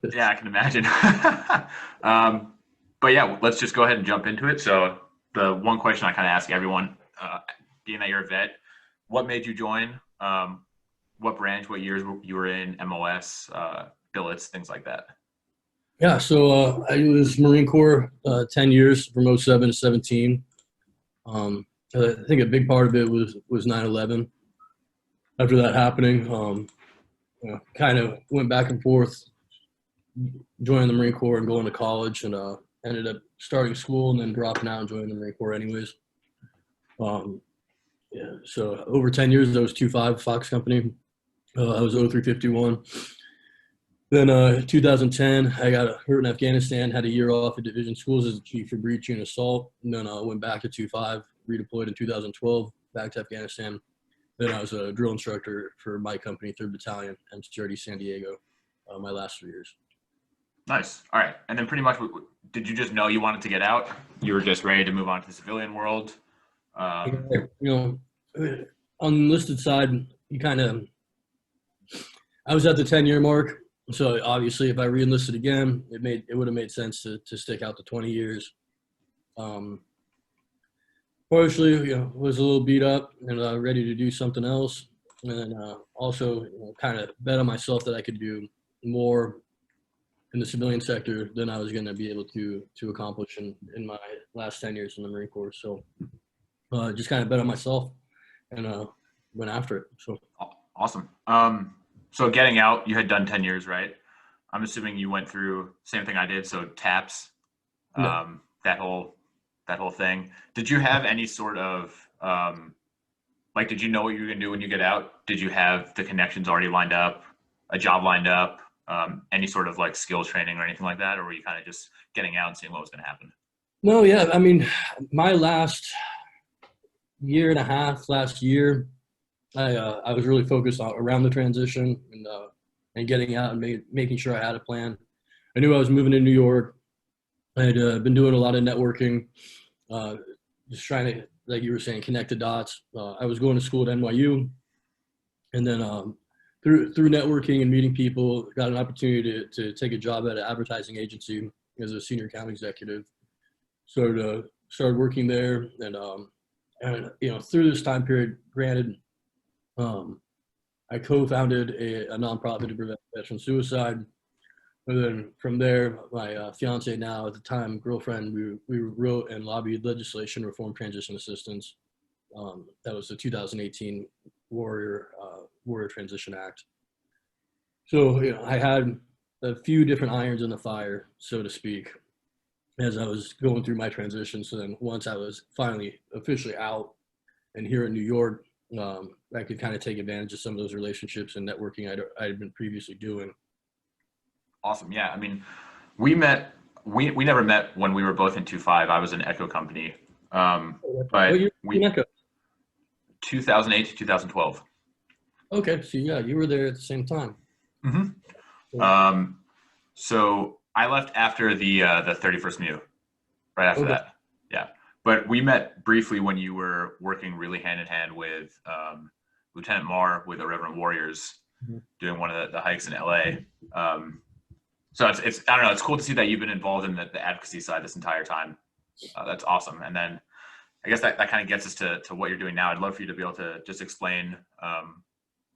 Yeah, I can imagine. But yeah, let's just go ahead and jump into it. So the one question I kind of ask everyone, being that you're a vet, what made you join? What branch, what years you were in, MOS, billets, things like that. Yeah, so I was Marine Corps 10 years from '07 to 17. Um, I think a big part of it was 9/11. After that happening, kind of went back and forth, joining the Marine Corps and going to college, and ended up starting school and then dropping out and joining the Marine Corps anyways. Um, yeah, so over 10 years, I was 2.5 Fox Company. I was 0351. Then 2010, I got hurt in Afghanistan, had a year off at division schools as a chief for breaching and assault. And then went back to 2.5, redeployed in 2012, back to Afghanistan. Then I was a drill instructor for my company, 3rd Battalion, MCRD San Diego, my last 3 years. Nice. All right. And then pretty much, did you just know you wanted to get out? You were just ready to move on to the civilian world? You know, on the enlisted side, you kind of, I was at the 10-year mark. So obviously, if I re-enlisted again, it would have made sense to stick out to 20 years. Um, Partially, was a little beat up and ready to do something else, and then also kind of bet on myself that I could do more in the civilian sector than I was going to be able to accomplish in my last 10 years in the Marine Corps. So just kind of bet on myself and went after it. So Awesome. So getting out, you had done 10 years, right? I'm assuming you went through same thing I did. So TAPS, yeah. that whole thing. Did you have any sort of like, did you know what you were gonna do when you get out? Did you have the connections already lined up, a job lined up, any sort of like skills training or anything like that, or were you kind of just getting out and seeing what was gonna happen? No, yeah. I mean, my last year and a half, last year, I was really focused on around the transition and getting out and making sure I had a plan. I knew I was moving to New York. I had been doing a lot of networking, uh, just trying to, like you were saying, connect the dots. I was going to school at NYU, and then through networking and meeting people, got an opportunity to take a job at an advertising agency as a senior account executive. Started working there, and through this time period, granted, um, I co-founded a nonprofit to prevent veteran suicide. And then from there, my fiance now at the time girlfriend, we wrote and lobbied legislation reform transition assistance. That was the 2018 Warrior Transition Act. So I had a few different irons in the fire, so to speak, as I was going through my transition. So then once I was finally officially out and here in New York, I could kind of take advantage of some of those relationships and networking I had been previously doing. Awesome. Yeah. I mean, we met, we never met when we were both in 2.5. I was in Echo Company. What But year we, in Echo? 2008 to 2012. Okay, so yeah, you were there at the same time. Mm-hmm. So, So I left after the 31st Mew, right after okay. that. Yeah. But we met briefly when you were working really hand in hand with Lieutenant Marr with Irreverent Warriors, Mhm. doing one of the hikes in LA. So it's I don't know, it's cool to see that you've been involved in the advocacy side this entire time. That's awesome. And then I guess that kind of gets us to what you're doing now. I'd love for you to be able to just explain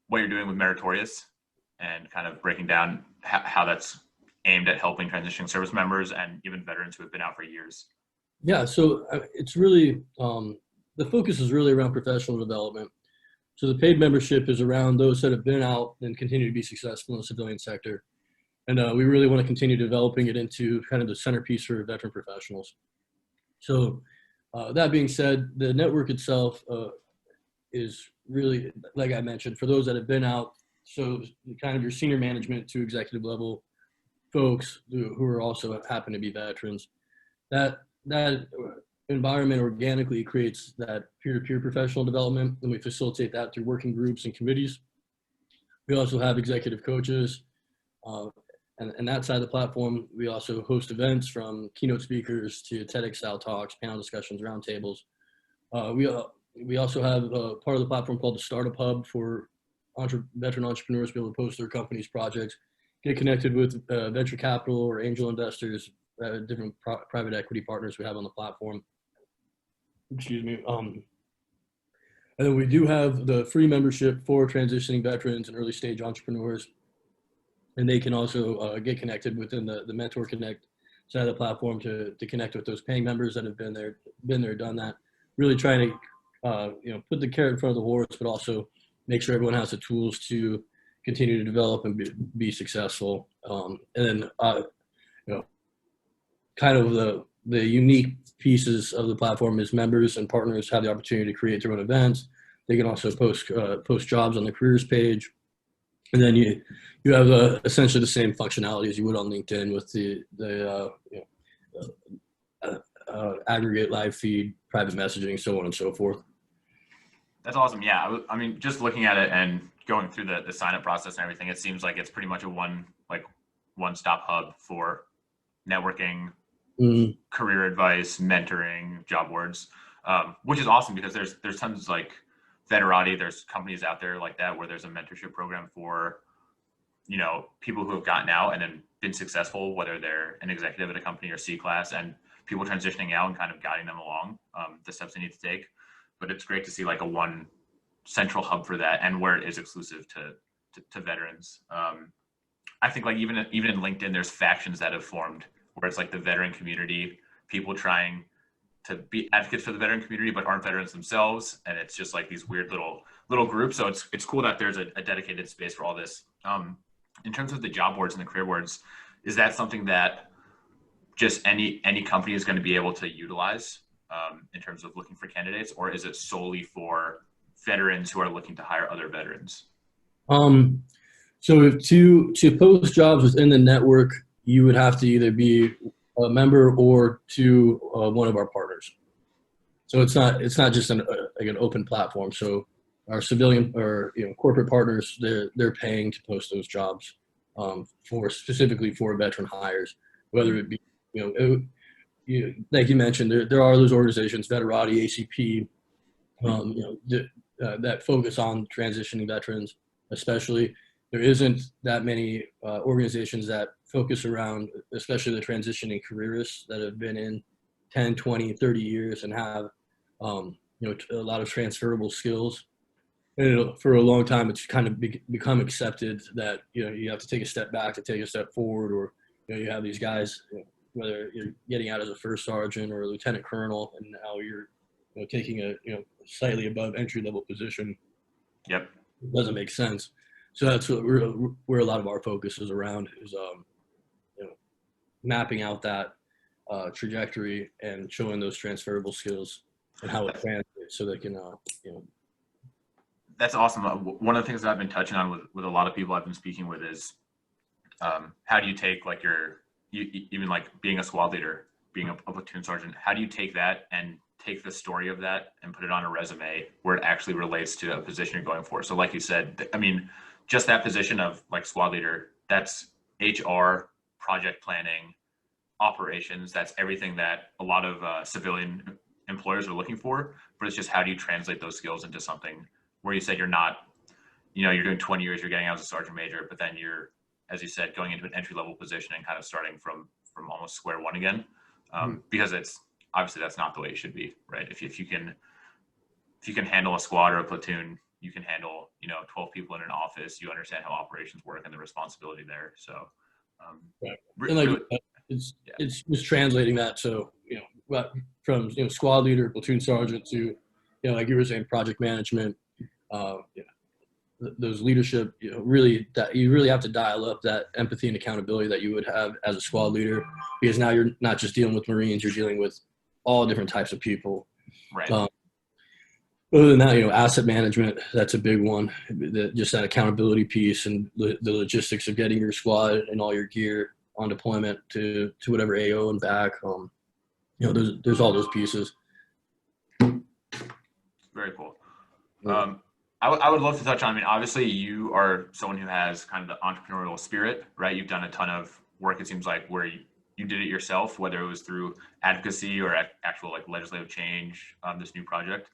what you're doing with Meritorious and kind of breaking down how that's aimed at helping transitioning service members and even veterans who have been out for years. Yeah, so it's really the focus is really around professional development. So the paid membership is around those that have been out and continue to be successful in the civilian sector. And we really want to continue developing it into kind of the centerpiece for veteran professionals. So that being said, the network itself is really, like I mentioned, for those that have been out, so kind of your senior management to executive level folks who are also happen to be veterans. That environment organically creates that peer-to-peer professional development, and we facilitate that through working groups and committees. We also have executive coaches, uh, and that side of the platform, we also host events from keynote speakers to TEDx style talks, panel discussions, roundtables. We also have a part of the platform called the Startup Hub for veteran entrepreneurs to be able to post their company's projects, get connected with venture capital or angel investors, different private equity partners we have on the platform. Excuse me. And then we do have the free membership for transitioning veterans and early stage entrepreneurs. And they can also get connected within the Mentor Connect side of the platform to connect with those paying members that have been there, done that. Really trying to put the carrot in front of the horse, but also make sure everyone has the tools to continue to develop and be successful. And then kind of the unique pieces of the platform is members and partners have the opportunity to create their own events. They can also post jobs on the careers page. And then you have essentially the same functionality as you would on LinkedIn with the aggregate live feed, private messaging, so on and so forth. That's awesome. Yeah, I mean, just looking at it and going through the sign up process and everything, it seems like it's pretty much a one-stop hub for networking, career advice, mentoring, job boards, which is awesome because there's tons like Veterati, there's companies out there like that where there's a mentorship program for, people who have gotten out and then been successful, whether they're an executive at a company or C-class, and people transitioning out and kind of guiding them along the steps they need to take. But it's great to see like a one central hub for that and where it is exclusive to veterans. I think like even in LinkedIn, there's factions that have formed where it's like the veteran community, people trying to be advocates for the veteran community, but aren't veterans themselves. And it's just like these weird little groups. So it's cool that there's a dedicated space for all this. In terms of the job boards and the career boards, is that something that just any company is going to be able to utilize in terms of looking for candidates, or is it solely for veterans who are looking to hire other veterans? So to post jobs within the network, you would have to either be a member or to one of our partners. So it's not just an open platform. So our civilian or corporate partners, they're paying to post those jobs specifically for veteran hires, whether it be like you mentioned, there are those organizations, Veterati, ACP, that focus on transitioning veterans, especially. There isn't that many organizations that focus around, especially the transitioning careerists that have been in 10, 20, 30 years and have, a lot of transferable skills. And for a long time, it's kind of become accepted that, you have to take a step back to take a step forward, or, you have these guys, whether you're getting out as a first sergeant or a lieutenant colonel, and now you're taking a slightly above entry level position. Yep, it doesn't make sense. So that's where a lot of our focus is around, is mapping out that trajectory and showing those transferable skills and how it translates, so they can That's awesome. One of the things that I've been touching on with a lot of people I've been speaking with is how do you take like even like being a squad leader, being a platoon sergeant, how do you take that and take the story of that and put it on a resume where it actually relates to a position you're going for? So like you said, I mean, just that position of like squad leader, that's HR, project planning, operations, that's everything that a lot of civilian employers are looking for. But it's just, how do you translate those skills into something where you said you're not, you're doing 20 years, you're getting out as a sergeant major, but then you're, as you said, going into an entry level position and kind of starting from almost square one again, because it's obviously that's not the way it should be, right? If you can handle a squad or a platoon, you can handle 12 people in an office. You understand how operations work and the responsibility there. So, and like it's just translating that. So from squad leader, platoon sergeant to like you were saying, project management. Those leadership, really that you really have to dial up that empathy and accountability that you would have as a squad leader, because now you're not just dealing with Marines, you're dealing with all different types of people. Right. Other than that, asset management, that's a big one. Just that accountability piece and the logistics of getting your squad and all your gear on deployment to whatever AO and back. There's all those pieces. Very cool. I would love to touch on, I mean, obviously you are someone who has kind of the entrepreneurial spirit, right? You've done a ton of work, it seems like, where you did it yourself, whether it was through advocacy or actual like legislative change, this new project.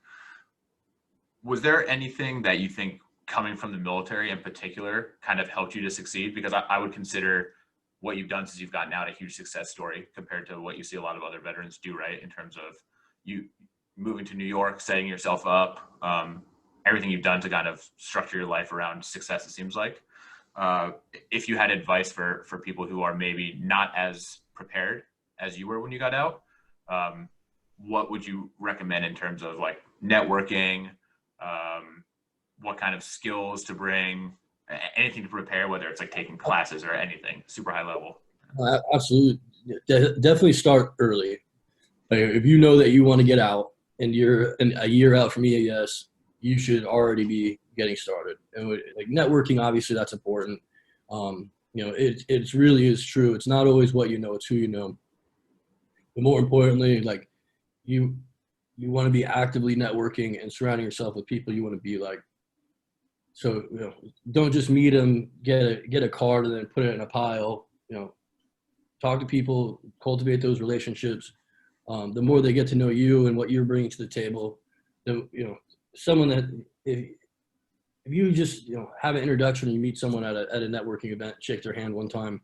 Was there anything that you think coming from the military in particular kind of helped you to succeed? Because I would consider what you've done since you've gotten out a huge success story compared to what you see a lot of other veterans do, right? In terms of you moving to New York, setting yourself up, everything you've done to kind of structure your life around success, it seems like. If you had advice for people who are maybe not as prepared as you were when you got out, what would you recommend in terms of like networking, what kind of skills to bring, anything to prepare, whether it's like taking classes or anything super high level? Absolutely. Definitely start early. Like if you know that you want to get out and you're a year out from EAS, you should already be getting started. And like networking, obviously that's important. It really is true. It's not always what you know, it's who you know. But more importantly, like you want to be actively networking and surrounding yourself with people you want to be like. So, don't just meet them, get a card and then put it in a pile, talk to people, cultivate those relationships. The more they get to know you and what you're bringing to the table, someone that if you just have an introduction and you meet someone at a networking event, shake their hand one time,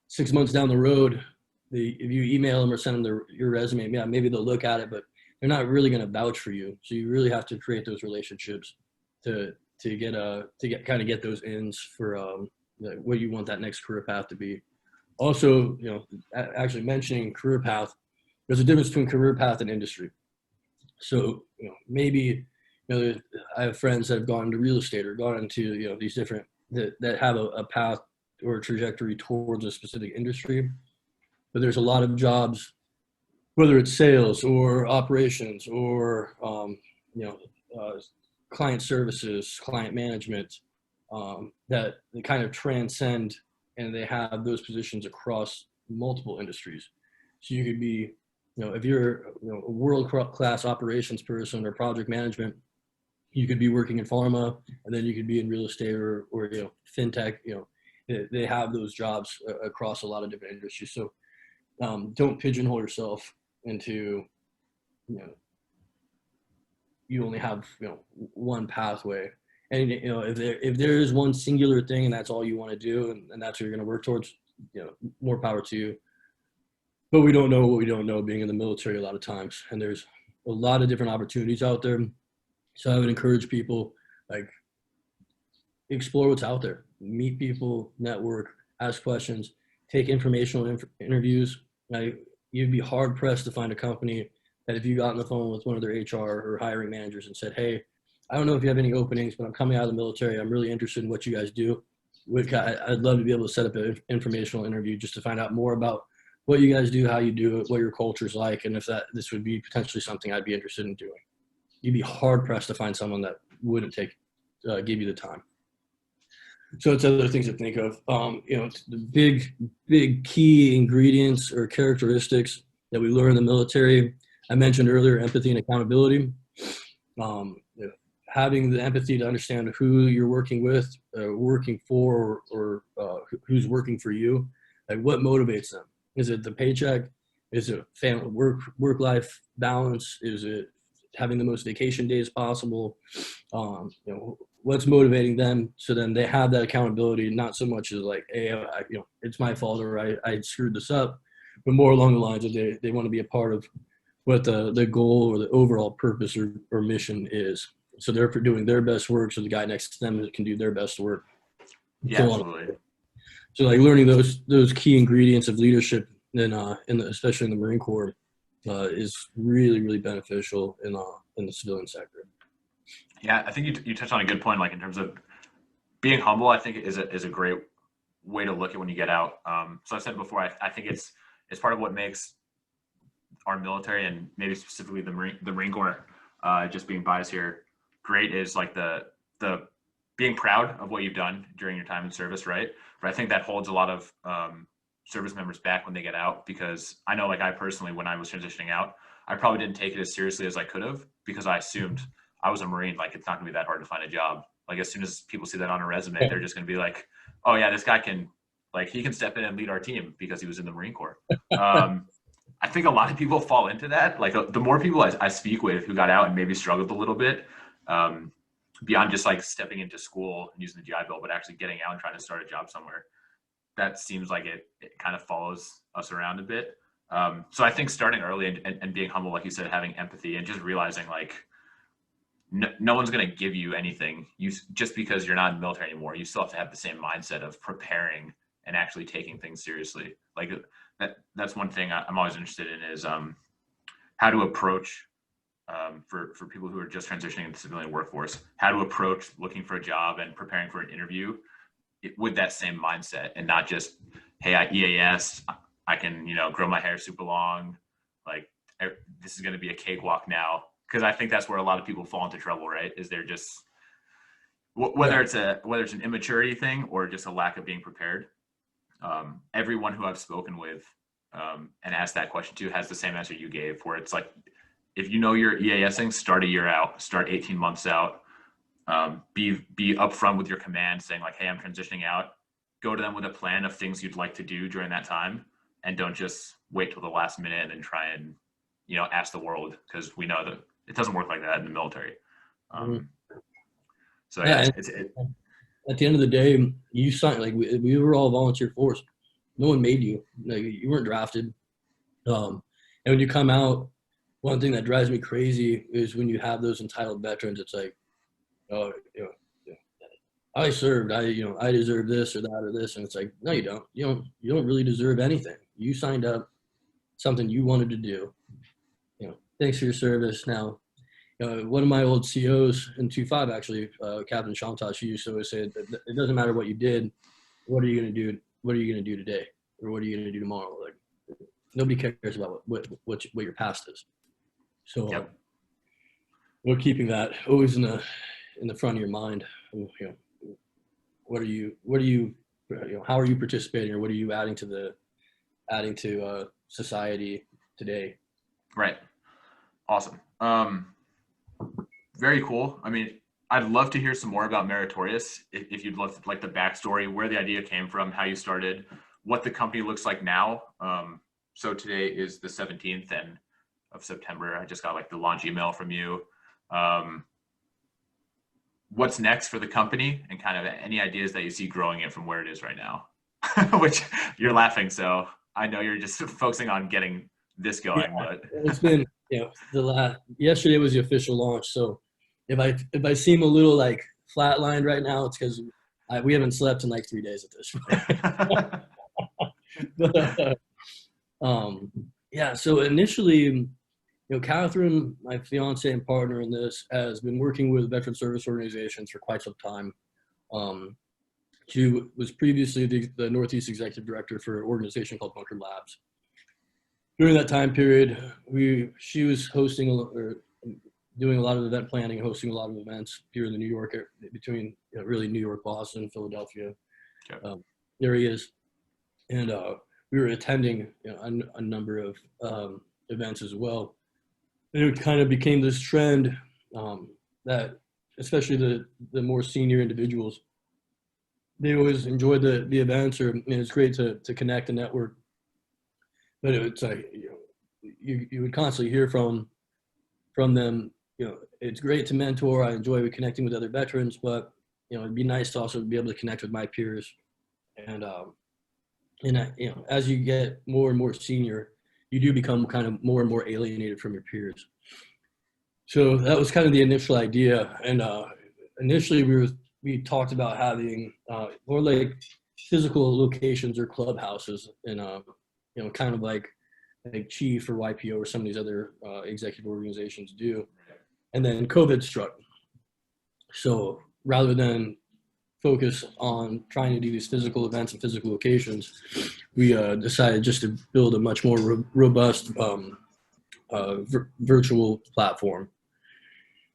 6 months down the road, if you email them or send them your resume, yeah, maybe they'll look at it, but they're not really going to vouch for you. So you really have to create those relationships to get those ins for what you want that next career path to be. Also, actually mentioning career path, there's a difference between career path and industry. So, maybe, I have friends that have gone into real estate or gone into, these different, that have a path or a trajectory towards a specific industry. But there's a lot of jobs, whether it's sales or operations or, client services, client management, that they kind of transcend and they have those positions across multiple industries. So you could be, if you're a world-class operations person or project management, you could be working in pharma, and then you could be in real estate or fintech. They have those jobs across a lot of different industries. So don't pigeonhole yourself into, you only have one pathway. And if there is one singular thing and that's all you want to do and that's what you're going to work towards, more power to you. But we don't know what we don't know being in the military a lot of times. And there's a lot of different opportunities out there. So I would encourage people, like, explore what's out there, meet people, network, ask questions, take informational interviews. You'd be hard pressed to find a company that if you got on the phone with one of their HR or hiring managers and said, hey, I don't know if you have any openings, but I'm coming out of the military. I'm really interested in what you guys do. I'd love to be able to set up an informational interview just to find out more about what you guys do, how you do it, what your culture's like, and if this would be potentially something I'd be interested in doing. You'd be hard pressed to find someone that wouldn't give you the time. So it's other things to think of. The big key ingredients or characteristics that we learn in the military. I mentioned earlier, empathy and accountability. Having the empathy to understand who you're working with, working for, or who's working for you. Like, what motivates them? Is it the paycheck? Is it family, work-life balance? Is it having the most vacation days possible? What's motivating them? So then they have that accountability, not so much as like, hey, it's my fault or I screwed this up, but more along the lines of they want to be a part of what the goal or the overall purpose or mission is. So they're doing their best work, so the guy next to them can do their best work. Yeah, absolutely. So like learning those key ingredients of leadership, especially in the Marine Corps, is really, really beneficial in the civilian sector. Yeah, I think you touched on a good point, like in terms of being humble. I think is a great way to look at when you get out. So I said before, I think it's part of what makes our military and maybe specifically the Marine Corps, just being biased here, great is like the being proud of what you've done during your time in service, right? But I think that holds a lot of service members back when they get out, because I know, like, I personally, when I was transitioning out, I probably didn't take it as seriously as I could have, because I assumed I was a Marine, like it's not gonna be that hard to find a job. Like as soon as people see that on a resume, they're just gonna be like, oh yeah, this guy he can step in and lead our team because he was in the Marine Corps. I think a lot of people fall into that. Like the more people I speak with who got out and maybe struggled a little bit, beyond just like stepping into school and using the GI Bill, but actually getting out and trying to start a job somewhere. That seems like it kind of follows us around a bit. So I think starting early and being humble, like you said, having empathy and just realizing like no one's going to give you anything just because you're not in the military anymore. You still have to have the same mindset of preparing and actually taking things seriously. Like that's one thing I'm always interested in is how to approach for people who are just transitioning into the civilian workforce, how to approach looking for a job and preparing for an interview with that same mindset, and not just, hey, I EAS, I can, grow my hair super long. Like this is going to be a cakewalk now. Cause I think that's where a lot of people fall into trouble, right? Is they're just, whether it's an immaturity thing or just a lack of being prepared. Everyone who I've spoken with and asked that question to has the same answer you gave, where it's like, if you know you're EASing, start a year out, start 18 months out, be upfront with your command saying like, hey, I'm transitioning out, go to them with a plan of things you'd like to do during that time. And don't just wait till the last minute and then try and, ask the world, because we know that it doesn't work like that in the military. So yeah, at the end of the day, you signed, like we were all volunteer force. No one made you. Like, you weren't drafted. And when you come out, one thing that drives me crazy is when you have those entitled veterans. It's like, oh, I served. I deserve this or that or this, and it's like, no, you don't. You don't really deserve anything. You signed up, something you wanted to do. Thanks for your service. Now, one of my old COs in 2.5, actually, Captain Shantaj, she used to always say that it doesn't matter what you did. What are you going to do? What are you going to do today? Or what are you going to do tomorrow? Like, nobody cares about what your past is. So yep. We're keeping that always in the front of your mind. What are you how are you participating, or what are you adding to society today? Right. Awesome. Very cool. I mean, I'd love to hear some more about Meritorious. If you'd love like the backstory, where the idea came from, how you started, what the company looks like now. So today is the 17th of September. I just got like the launch email from you. What's next for the company, and kind of any ideas that you see growing it from where it is right now? Which you're laughing, so I know you're just focusing on getting this going. Yeah, but it's been yesterday was the official launch. So if I seem a little like flatlined right now, it's because we haven't slept in like 3 days at this point. But yeah. So initially, Catherine, my fiance and partner in this, has been working with veteran service organizations for quite some time. She was previously the Northeast Executive Director for an organization called Bunker Labs. During that time period, she was hosting or doing a lot of event planning, hosting a lot of events here in the New York, between really New York, Boston, Philadelphia areas, and we were attending a number of events as well. And it kind of became this trend that, especially the more senior individuals, they always enjoyed the events, and it's great to connect and network. But it's like you would constantly hear from them. It's great to mentor. I enjoy connecting with other veterans, but it'd be nice to also be able to connect with my peers. And as you get more and more senior, you do become kind of more and more alienated from your peers. So that was kind of the initial idea. And initially we talked about having more like physical locations or clubhouses, and kind of like Chief or YPO or some of these other executive organizations do. And then COVID struck. So rather than focus on trying to do these physical events and physical locations, we decided just to build a much more robust virtual platform.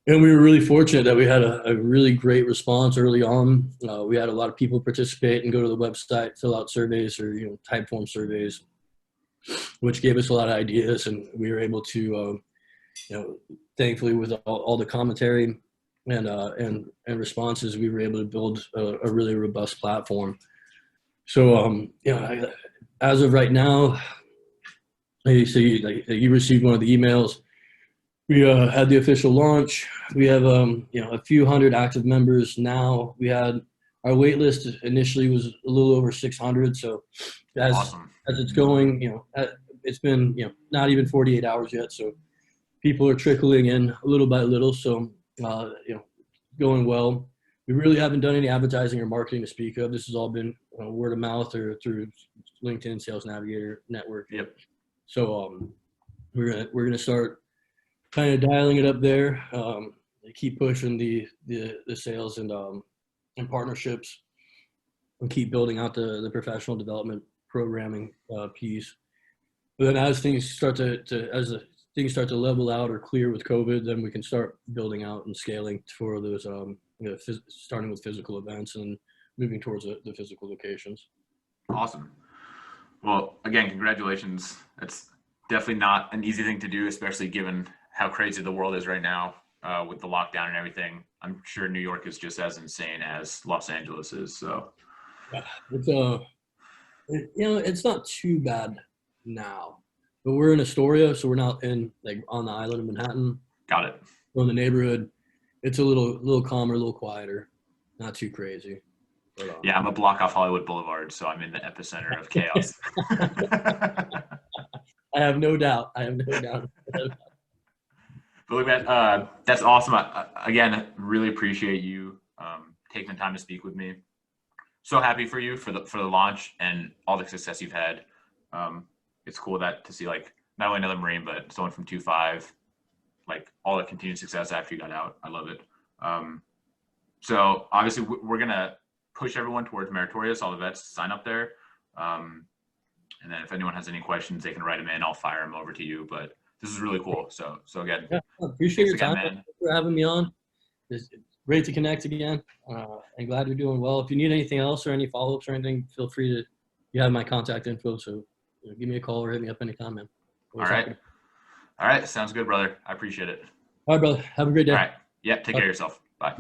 And we were really fortunate that we had a really great response early on. We had a lot of people participate and go to the website, fill out surveys or type form surveys, which gave us a lot of ideas, and we were able to, thankfully, with all the commentary and responses, we were able to build a really robust platform. So, as of right now, so you received one of the emails. We had the official launch. We have a few hundred active members now. We had our wait list initially was a little over 600. So as Awesome. as it's going, it's been not even 48 hours yet. So people are trickling in little by little. So going well. We really haven't done any advertising or marketing to speak of. This has all been word of mouth or through LinkedIn Sales Navigator network. Yep. So we're gonna start kind of dialing it up there. Keep pushing the sales and partnerships, and keep building out the professional development programming piece. But then as things start things start to level out or clear with COVID, then we can start building out and scaling for those starting with physical events and moving towards the physical locations. Awesome. Well, again, congratulations. It's definitely not an easy thing to do, especially given how crazy the world is right now with the lockdown and everything. I'm sure New York is just as insane as Los Angeles is. So Yeah, it's not too bad now, but we're in Astoria, so we're not in like on the island of Manhattan. got it. We're in the neighborhood. It's a little calmer, a little quieter, not too crazy. But, Yeah, I'm a block off Hollywood Boulevard, so I'm in the epicenter of chaos. I have no doubt. I have no doubt. But look, man, that's awesome. Again, really appreciate you taking the time to speak with me. So happy for you for the launch and all the success you've had. It's cool to see like not only another Marine, but someone from 2.5, like all the continued success after you got out. I love it. So obviously we're gonna push everyone towards Meritorious, all the vets to sign up there. And then if anyone has any questions, they can write them in. I'll fire them over to you. But this is really cool. So again, Yeah, I appreciate your time. man. Thanks for having me on. It's great to connect again. I'm glad you're doing well. If you need anything else or any follow-ups or anything, feel free to. You have my contact info, so give me a call or hit me up anytime, man. All right. Sounds good, brother. I appreciate it. All right, brother. Have a great day. All right. Yeah. Take care of yourself.